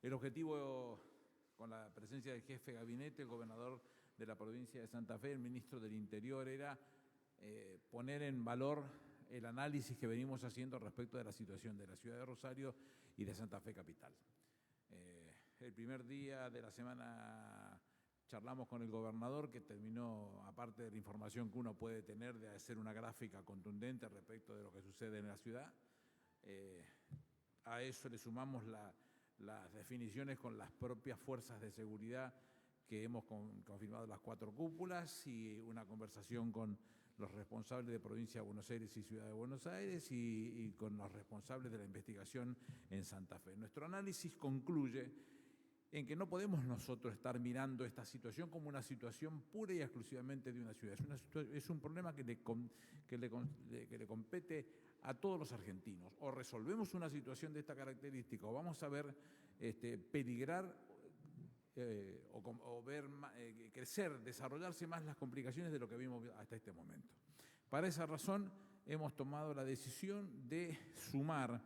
El objetivo, con la presencia del jefe de gabinete, el gobernador de la provincia de Santa Fe, el ministro del Interior, era poner en valor el análisis que venimos haciendo respecto de la situación de la ciudad de Rosario y de Santa Fe capital. El primer día de la semana charlamos con el gobernador, que terminó, aparte de la información que uno puede tener, de hacer una gráfica contundente respecto de lo que sucede en la ciudad. A eso le sumamos las definiciones con las propias fuerzas de seguridad que hemos confirmado las 4 cúpulas y una conversación con los responsables de Provincia de Buenos Aires y Ciudad de Buenos Aires y con los responsables de la investigación en Santa Fe. Nuestro análisis concluye en que no podemos nosotros estar mirando esta situación como una situación pura y exclusivamente de una ciudad. Es un problema que le compete a todos los argentinos. O resolvemos una situación de esta característica o vamos a ver peligrar o ver crecer, desarrollarse más las complicaciones de lo que vimos hasta este momento. Para esa razón hemos tomado la decisión de sumar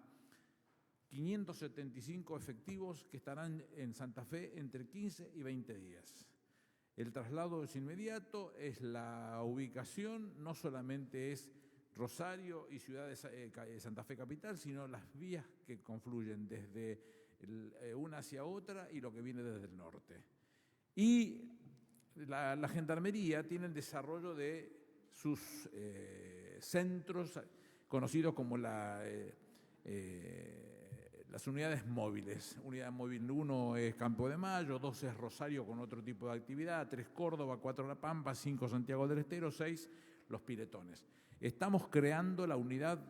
575 efectivos que estarán en Santa Fe entre 15 y 20 días. El traslado es inmediato, es la ubicación, no solamente es Rosario y ciudad de Santa Fe capital, sino las vías que confluyen desde una hacia otra y lo que viene desde el norte. Y la Gendarmería tiene el desarrollo de sus centros conocidos como las unidades móviles. Unidad móvil 1 es Campo de Mayo, 2 es Rosario con otro tipo de actividad, 3 Córdoba, 4 La Pampa, 5 Santiago del Estero, 6 Los Piretones. Estamos creando la unidad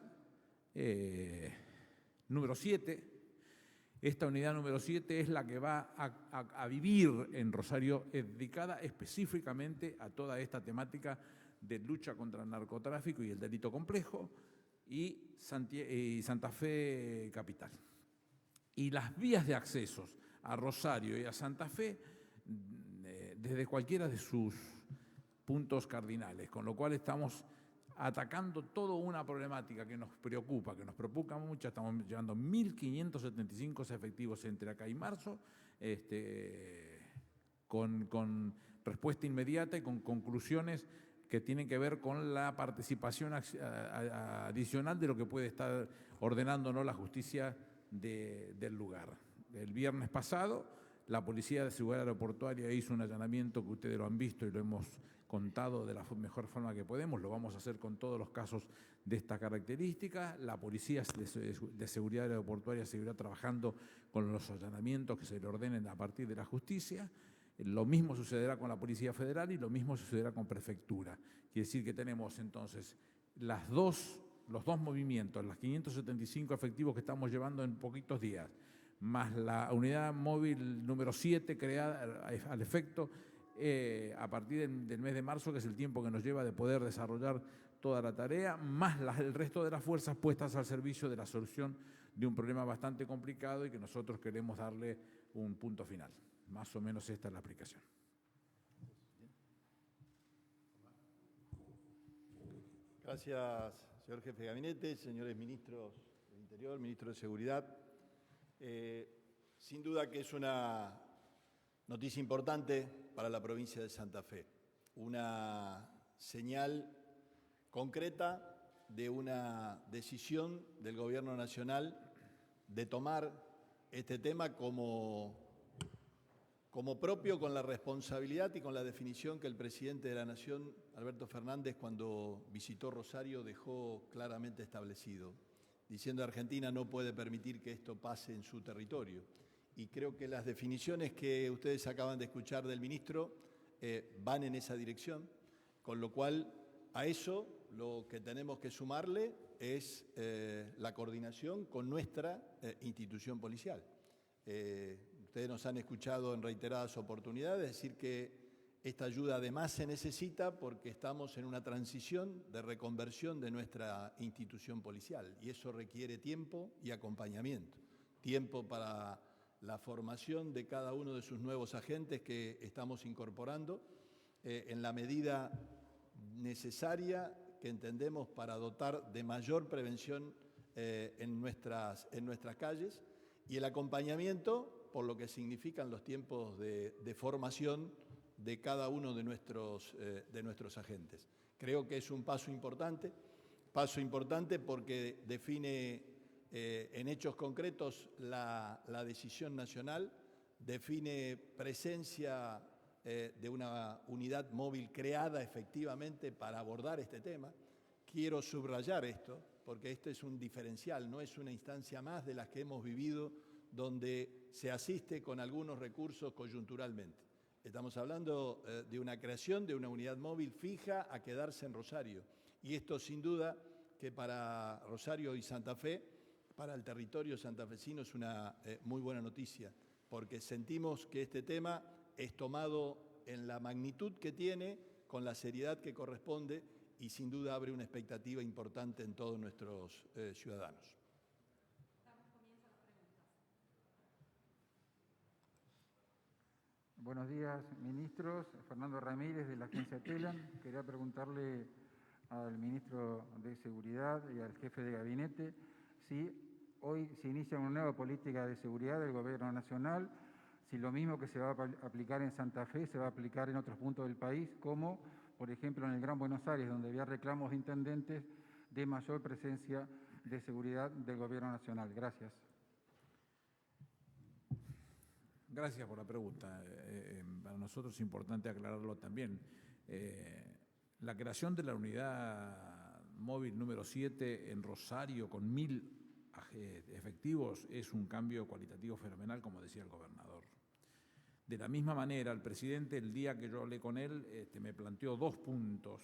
número 7. Esta unidad número 7 es la que va a vivir en Rosario, dedicada específicamente a toda esta temática de lucha contra el narcotráfico y el delito complejo, y Santa Fe capital. Y las vías de accesos a Rosario y a Santa Fe desde cualquiera de sus puntos cardinales, con lo cual estamos atacando toda una problemática que nos preocupa mucho. Estamos llevando 1.575 efectivos entre acá y marzo, con respuesta inmediata y con conclusiones que tienen que ver con la participación adicional de lo que puede estar ordenándonos la justicia del lugar. El viernes pasado, la Policía de Seguridad Aeroportuaria hizo un allanamiento que ustedes lo han visto y lo hemos contado de la mejor forma que podemos. Lo vamos a hacer con todos los casos de esta característica. La Policía de Seguridad Aeroportuaria seguirá trabajando con los allanamientos que se le ordenen a partir de la justicia. Lo mismo sucederá con la Policía Federal y lo mismo sucederá con Prefectura. Quiere decir que tenemos entonces los dos movimientos, las 575 efectivos que estamos llevando en poquitos días, más la unidad móvil número 7 creada al efecto a partir del mes de marzo, que es el tiempo que nos lleva de poder desarrollar toda la tarea, más el resto de las fuerzas puestas al servicio de la solución de un problema bastante complicado y que nosotros queremos darle un punto final. Más o menos esta es la aplicación. Gracias, señor jefe de gabinete, señores ministros del Interior, ministro de Seguridad. Sin duda que es una noticia importante para la provincia de Santa Fe, una señal concreta de una decisión del Gobierno Nacional de tomar este tema como propio, con la responsabilidad y con la definición que el presidente de la Nación, Alberto Fernández, cuando visitó Rosario, dejó claramente establecido, diciendo que Argentina no puede permitir que esto pase en su territorio. Y creo que las definiciones que ustedes acaban de escuchar del ministro van en esa dirección, con lo cual a eso lo que tenemos que sumarle es la coordinación con nuestra institución policial. Ustedes nos han escuchado en reiteradas oportunidades decir que esta ayuda además se necesita porque estamos en una transición de reconversión de nuestra institución policial y eso requiere tiempo y acompañamiento. Tiempo para la formación de cada uno de sus nuevos agentes que estamos incorporando en la medida necesaria que entendemos para dotar de mayor prevención en nuestras calles, y el acompañamiento por lo que significan los tiempos de formación de cada uno de nuestros agentes. Creo que es un paso importante porque define en hechos concretos la decisión nacional, define presencia de una unidad móvil creada efectivamente para abordar este tema. Quiero subrayar esto, porque este es un diferencial, no es una instancia más de las que hemos vivido donde se asiste con algunos recursos coyunturalmente. Estamos hablando de una creación de una unidad móvil fija a quedarse en Rosario. Y esto sin duda que para Rosario y Santa Fe, para el territorio santafesino, es una muy buena noticia, porque sentimos que este tema es tomado en la magnitud que tiene, con la seriedad que corresponde, y sin duda abre una expectativa importante en todos nuestros ciudadanos. Buenos días, ministros. Fernando Ramírez, de la agencia TELAN. Quería preguntarle al ministro de Seguridad y al jefe de gabinete si hoy se inicia una nueva política de seguridad del Gobierno Nacional, si lo mismo que se va a aplicar en Santa Fe se va a aplicar en otros puntos del país, como por ejemplo en el Gran Buenos Aires, donde había reclamos de intendentes de mayor presencia de seguridad del Gobierno Nacional. Gracias. Gracias por la pregunta. Para nosotros es importante aclararlo también. La creación de la unidad móvil número 7 en Rosario con 1.000 efectivos es un cambio cualitativo fenomenal, como decía el gobernador. De la misma manera, el presidente, el día que yo hablé con él, me planteó 2 puntos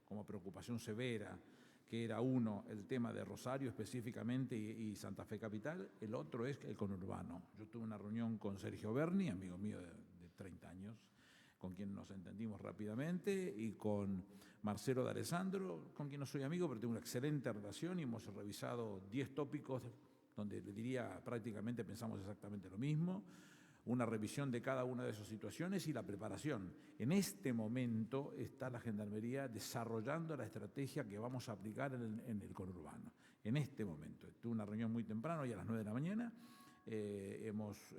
como preocupación severa, que era uno, el tema de Rosario específicamente y Santa Fe Capital, el otro es el conurbano. Yo tuve una reunión con Sergio Berni, amigo mío de 30 años, con quien nos entendimos rápidamente, y con Marcelo de Alessandro, con quien no soy amigo, pero tengo una excelente relación y hemos revisado 10 tópicos donde le diría prácticamente pensamos exactamente lo mismo, una revisión de cada una de esas situaciones y la preparación. En este momento está la Gendarmería desarrollando la estrategia que vamos a aplicar en el conurbano. En este momento. Tuve una reunión muy temprano, y a las 9 de la mañana, hemos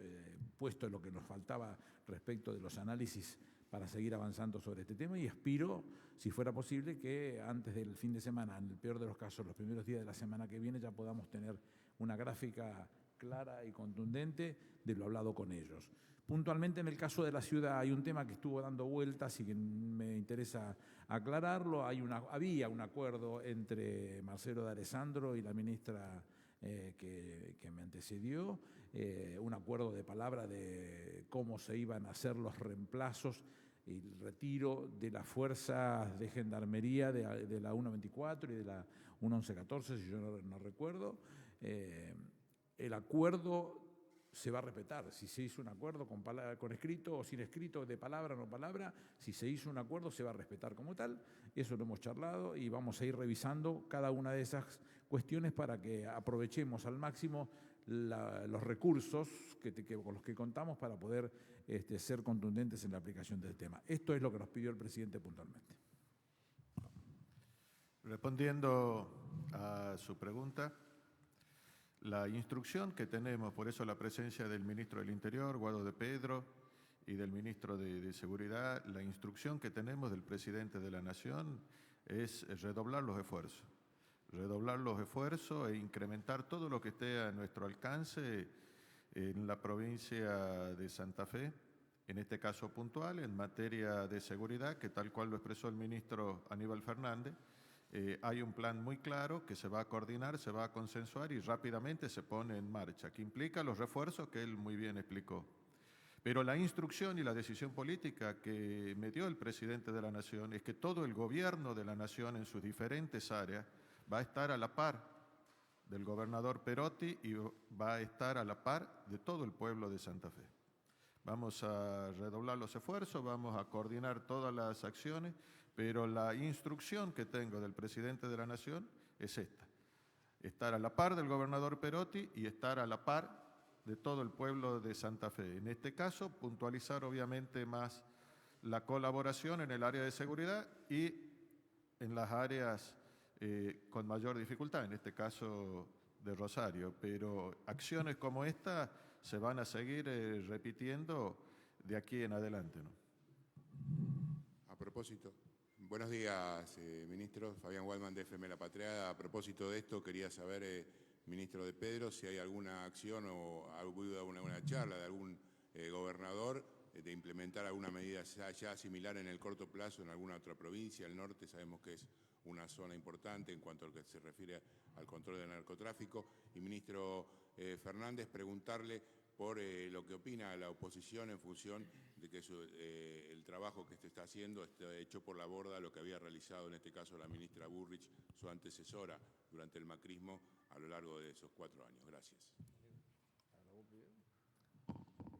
puesto lo que nos faltaba respecto de los análisis para seguir avanzando sobre este tema, y aspiro, si fuera posible, que antes del fin de semana, en el peor de los casos, los primeros días de la semana que viene, ya podamos tener una gráfica clara y contundente de lo hablado con ellos. Puntualmente en el caso de la ciudad hay un tema que estuvo dando vueltas y que me interesa aclararlo. Había un acuerdo entre Marcelo de Alessandro y la ministra que me antecedió, un acuerdo de palabra de cómo se iban a hacer los reemplazos y el retiro de las fuerzas de gendarmería de la 124 y de la 1114, si yo no recuerdo. El acuerdo se va a respetar. Si se hizo un acuerdo con escrito o sin escrito, de palabra o no palabra, si se hizo un acuerdo se va a respetar como tal. Eso lo hemos charlado y vamos a ir revisando cada una de esas cuestiones para que aprovechemos al máximo los recursos con los que contamos para poder ser contundentes en la aplicación del tema. Esto es lo que nos pidió el presidente puntualmente. Respondiendo a su pregunta, la instrucción que tenemos, por eso la presencia del ministro del Interior, Guado de Pedro, y del ministro de Seguridad, la instrucción que tenemos del presidente de la Nación es redoblar los esfuerzos e incrementar todo lo que esté a nuestro alcance en la provincia de Santa Fe, en este caso puntual, en materia de seguridad, que tal cual lo expresó el ministro Aníbal Fernández, hay un plan muy claro que se va a coordinar, se va a consensuar y rápidamente se pone en marcha, que implica los refuerzos que él muy bien explicó. Pero la instrucción y la decisión política que me dio el presidente de la Nación es que todo el gobierno de la Nación en sus diferentes áreas va a estar a la par del gobernador Perotti y va a estar a la par de todo el pueblo de Santa Fe. Vamos a redoblar los esfuerzos, vamos a coordinar todas las acciones, pero la instrucción que tengo del presidente de la Nación es esta: estar a la par del gobernador Perotti y estar a la par de todo el pueblo de Santa Fe. En este caso, puntualizar obviamente más la colaboración en el área de seguridad y en las áreas con mayor dificultad, en este caso de Rosario, pero acciones como esta se van a seguir repitiendo de aquí en adelante, ¿no? A propósito, buenos días, ministro. Fabián Waldman, de FM La Patria. A propósito de esto, quería saber, ministro de Pedro, si hay alguna acción o ha habido una charla de algún gobernador de implementar alguna medida ya similar en el corto plazo en alguna otra provincia. El norte sabemos que es una zona importante en cuanto a lo que se refiere al control del narcotráfico. Y, ministro Fernández, preguntarle por lo que opina la oposición en función de que el trabajo que se está haciendo está hecho por la borda lo que había realizado en este caso la ministra Burrich, su antecesora, durante el macrismo a lo largo de esos 4 años. Gracias.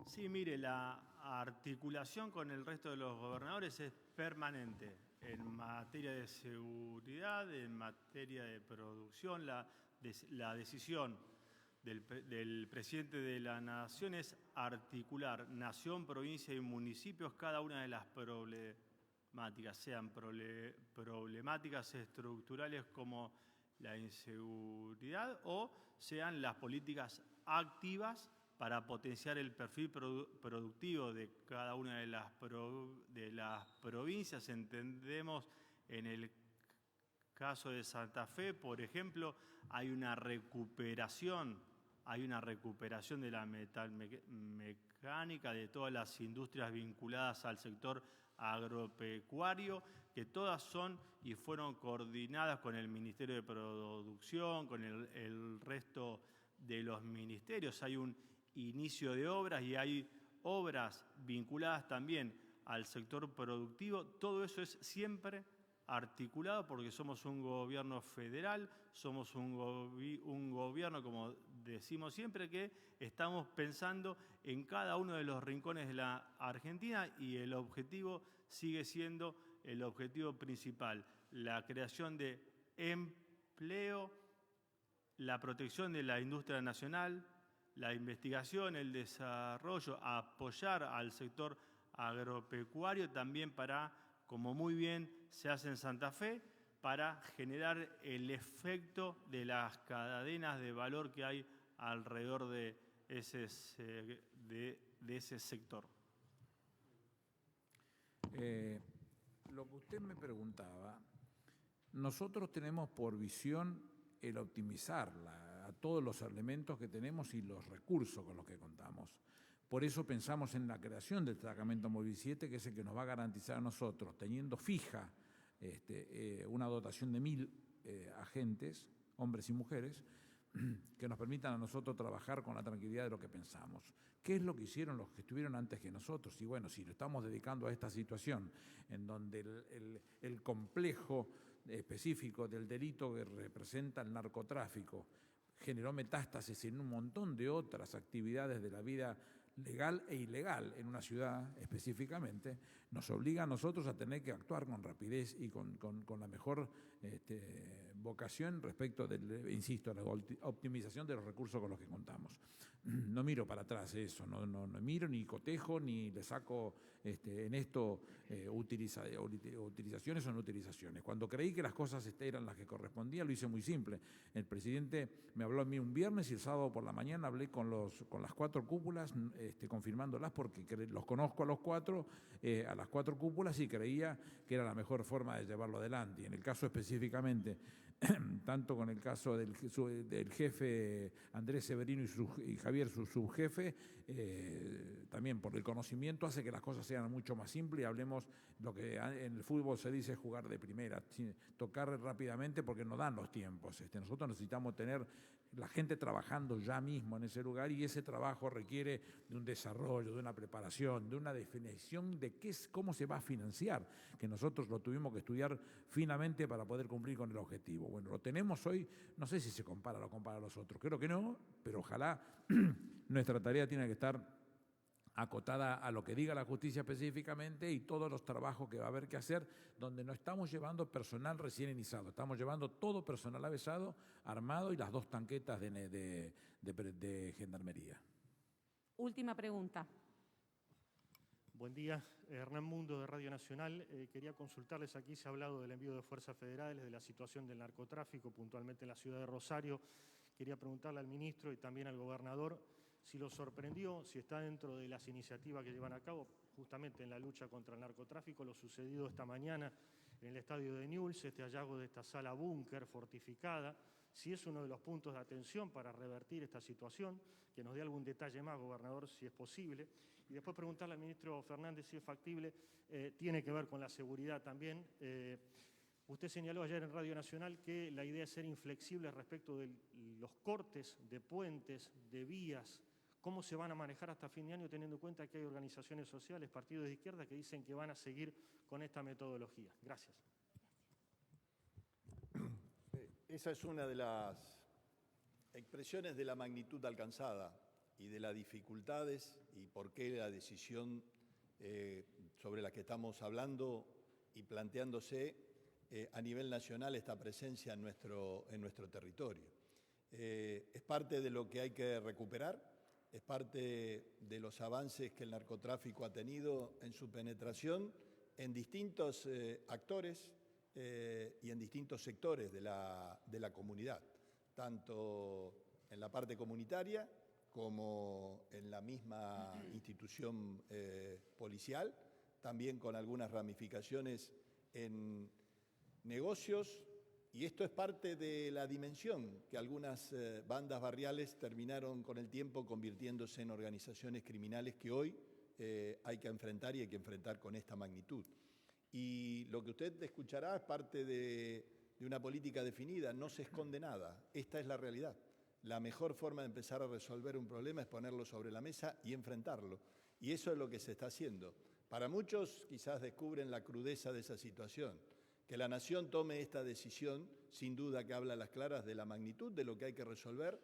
Sí, mire, la articulación con el resto de los gobernadores es permanente en materia de seguridad, en materia de producción. La decisión del presidente de la Nación es articular nación, provincia y municipios cada una de las problemáticas, sean problemáticas estructurales como la inseguridad o sean las políticas activas para potenciar el perfil productivo de cada una de las provincias. Entendemos en el caso de Santa Fe, por ejemplo, hay una recuperación de la metalmecánica, de todas las industrias vinculadas al sector agropecuario, que todas son y fueron coordinadas con el Ministerio de Producción, con el resto de los ministerios. Hay un inicio de obras y hay obras vinculadas también al sector productivo. Todo eso es siempre articulado porque somos un gobierno federal, somos un gobierno, como decimos siempre, que estamos pensando en cada uno de los rincones de la Argentina y el objetivo sigue siendo el objetivo principal, la creación de empleo, la protección de la industria nacional, la investigación, el desarrollo, apoyar al sector agropecuario también para, como muy bien se hace en Santa Fe, para generar el efecto de las cadenas de valor que hay alrededor de ese sector. Lo que usted me preguntaba, nosotros tenemos por visión el optimizar a todos los elementos que tenemos y los recursos con los que contamos. Por eso pensamos en la creación del destacamento Móvil 7, que es el que nos va a garantizar a nosotros, teniendo fija una dotación de 1.000 agentes, hombres y mujeres, que nos permitan a nosotros trabajar con la tranquilidad de lo que pensamos. ¿Qué es lo que hicieron los que estuvieron antes que nosotros? Y bueno, si lo estamos dedicando a esta situación, en donde el complejo específico del delito que representa el narcotráfico generó metástasis en un montón de otras actividades de la vida legal e ilegal en una ciudad específicamente, nos obliga a nosotros a tener que actuar con rapidez y con la mejor vocación respecto del, insisto, la optimización de los recursos con los que contamos. No miro para atrás eso, no miro ni cotejo ni le saco en esto utilizaciones o no utilizaciones. Cuando creí que las cosas eran las que correspondían, lo hice muy simple. El presidente me habló a mí un viernes y el sábado por la mañana hablé con las 4 cúpulas, confirmándolas porque los conozco a los 4, a las 4 cúpulas, y creía que era la mejor forma de llevarlo adelante. Y en el caso específicamente, tanto con el caso del jefe Andrés Severino y Javier, su subjefe, también por el conocimiento hace que las cosas sean mucho más simples y hablemos lo que en el fútbol se dice jugar de primera, tocar rápidamente porque no dan los tiempos. Nosotros necesitamos tener la gente trabajando ya mismo en ese lugar y ese trabajo requiere de un desarrollo, de una preparación, de una definición de cómo se va a financiar, que nosotros lo tuvimos que estudiar finamente para poder cumplir con el objetivo. Bueno, lo tenemos hoy, no sé si se compara a los otros, creo que no, pero ojalá nuestra tarea tiene que estar acotada a lo que diga la justicia específicamente y todos los trabajos que va a haber que hacer, donde no estamos llevando personal recién iniciado, estamos llevando todo personal avesado, armado y las 2 tanquetas de gendarmería. Última pregunta. Buen día, Hernán Mundo de Radio Nacional. Quería consultarles, aquí se ha hablado del envío de fuerzas federales, de la situación del narcotráfico, puntualmente en la ciudad de Rosario. Quería preguntarle al ministro y también al gobernador si lo sorprendió, si está dentro de las iniciativas que llevan a cabo justamente en la lucha contra el narcotráfico, lo sucedido esta mañana en el estadio de Newell's, este hallazgo de esta sala búnker fortificada, si es uno de los puntos de atención para revertir esta situación, que nos dé algún detalle más, gobernador, si es posible. Y después preguntarle al ministro Fernández si es factible, tiene que ver con la seguridad también. Usted señaló ayer en Radio Nacional que la idea es ser inflexible respecto de los cortes de puentes, de vías, cómo se van a manejar hasta fin de año, teniendo en cuenta que hay organizaciones sociales, partidos de izquierda, que dicen que van a seguir con esta metodología. Gracias. Esa es una de las expresiones de la magnitud alcanzada y de las dificultades y por qué la decisión sobre la que estamos hablando y planteándose a nivel nacional esta presencia en nuestro territorio. Es parte de lo que hay que recuperar, es parte de los avances que el narcotráfico ha tenido en su penetración en distintos actores y en distintos sectores de la comunidad, tanto en la parte comunitaria como en la misma institución policial, también con algunas ramificaciones en negocios, y esto es parte de la dimensión que algunas bandas barriales terminaron con el tiempo convirtiéndose en organizaciones criminales que hoy hay que enfrentar y hay que enfrentar con esta magnitud. Y lo que usted escuchará es parte de una política definida, no se esconde nada, esta es la realidad. La mejor forma de empezar a resolver un problema es ponerlo sobre la mesa y enfrentarlo, y eso es lo que se está haciendo. Para muchos quizás descubren la crudeza de esa situación. Que la Nación tome esta decisión, sin duda que habla a las claras de la magnitud de lo que hay que resolver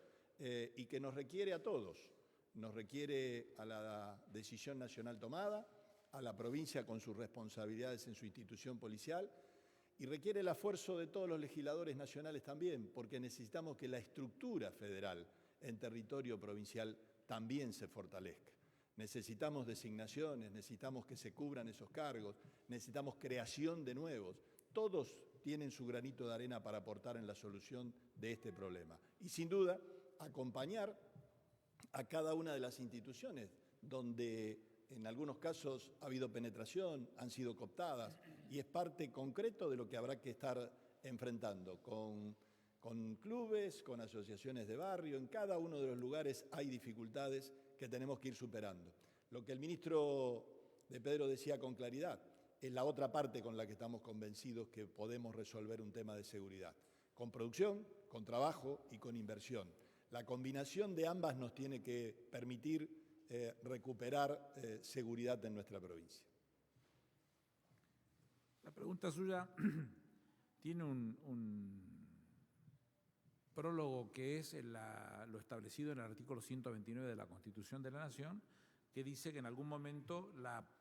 y que nos requiere a todos. Nos requiere a la decisión nacional tomada, a la provincia con sus responsabilidades en su institución policial y requiere el esfuerzo de todos los legisladores nacionales también, porque necesitamos que la estructura federal en territorio provincial también se fortalezca. Necesitamos designaciones, necesitamos que se cubran esos cargos, necesitamos creación de nuevos. Todos tienen su granito de arena para aportar en la solución de este problema. Y sin duda, acompañar a cada una de las instituciones donde en algunos casos ha habido penetración, han sido cooptadas, y es parte concreto de lo que habrá que estar enfrentando con clubes, con asociaciones de barrio. En cada uno de los lugares hay dificultades que tenemos que ir superando. Lo que el ministro de Pedro decía con claridad, es la otra parte con la que estamos convencidos que podemos resolver un tema de seguridad. Con producción, con trabajo y con inversión. La combinación de ambas nos tiene que permitir recuperar seguridad en nuestra provincia. La pregunta suya tiene un prólogo que es lo establecido en el artículo 129 de la Constitución de la Nación, que dice que en algún momento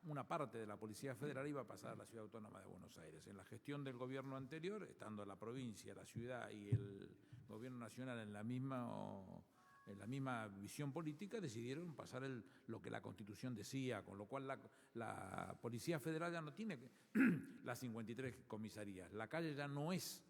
una parte de la Policía Federal iba a pasar a la Ciudad Autónoma de Buenos Aires. En la gestión del gobierno anterior, estando la provincia, la ciudad y el gobierno nacional en la misma visión política, decidieron pasar lo que la Constitución decía, con lo cual la Policía Federal ya no tiene las 53 comisarías. La calle ya no es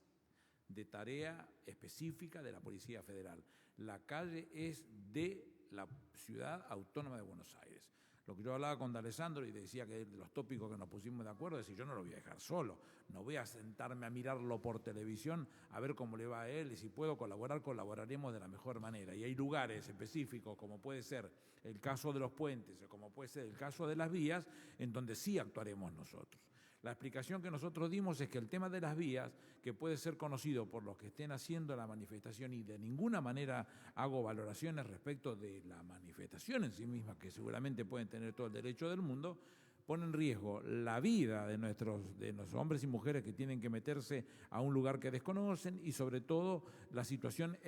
de tarea específica de la Policía Federal. La calle es de la Ciudad Autónoma de Buenos Aires. Lo que yo hablaba con D'Alessandro y decía que de los tópicos que nos pusimos de acuerdo es decir, yo no lo voy a dejar solo, no voy a sentarme a mirarlo por televisión a ver cómo le va a él y si puedo colaborar, colaboraremos de la mejor manera. Y hay lugares específicos, como puede ser el caso de los puentes o como puede ser el caso de las vías, en donde sí actuaremos nosotros. La explicación que nosotros dimos es que el tema de las vías, que puede ser conocido por los que estén haciendo la manifestación y de ninguna manera hago valoraciones respecto de la manifestación en sí misma, que seguramente pueden tener todo el derecho del mundo, pone en riesgo la vida de nuestros hombres y mujeres que tienen que meterse a un lugar que desconocen y sobre todo la situación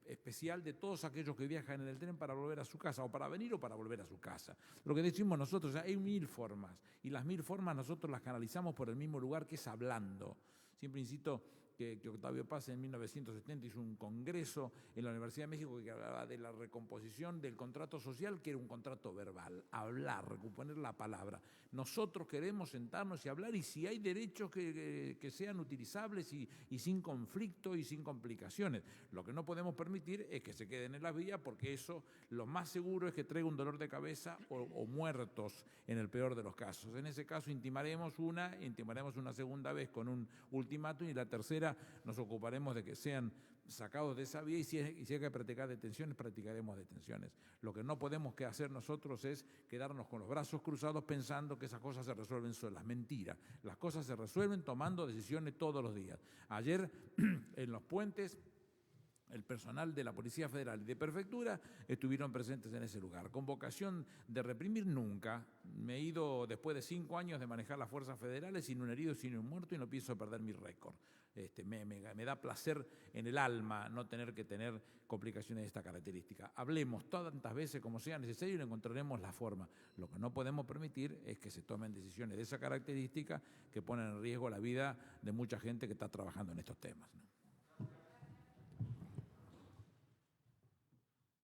especial de todos aquellos que viajan en el tren para volver a su casa, o para venir o para volver a su casa. Lo que decimos nosotros, hay 1000 formas, y las 1000 formas nosotros las canalizamos por el mismo lugar, que es hablando. Siempre insisto que Octavio Paz en 1970 hizo un congreso en la Universidad de México que hablaba de la recomposición del contrato social, que era un contrato verbal, hablar, recomponer la palabra. Nosotros queremos sentarnos y hablar, y si hay derechos que sean utilizables y sin conflicto y sin complicaciones. Lo que no podemos permitir es que se queden en las vías, porque eso lo más seguro es que traiga un dolor de cabeza o muertos en el peor de los casos. En ese caso intimaremos una segunda vez con un ultimátum, y la tercera nos ocuparemos de que sean sacados de esa vía, y si hay que practicar detenciones, practicaremos detenciones. Lo que no podemos hacer nosotros es quedarnos con los brazos cruzados pensando que esas cosas se resuelven solas. Mentira. Las cosas se resuelven tomando decisiones todos los días. Ayer en los puentes, el personal de la Policía Federal y de Prefectura estuvieron presentes en ese lugar. Con vocación de reprimir nunca. Me he ido después de 5 años de manejar las fuerzas federales sin un herido, sin un muerto, y no pienso perder mi récord. Me da placer en el alma no tener que tener complicaciones de esta característica. Hablemos tantas veces como sea necesario y encontraremos la forma. Lo que no podemos permitir es que se tomen decisiones de esa característica que ponen en riesgo la vida de mucha gente que está trabajando en estos temas, ¿no?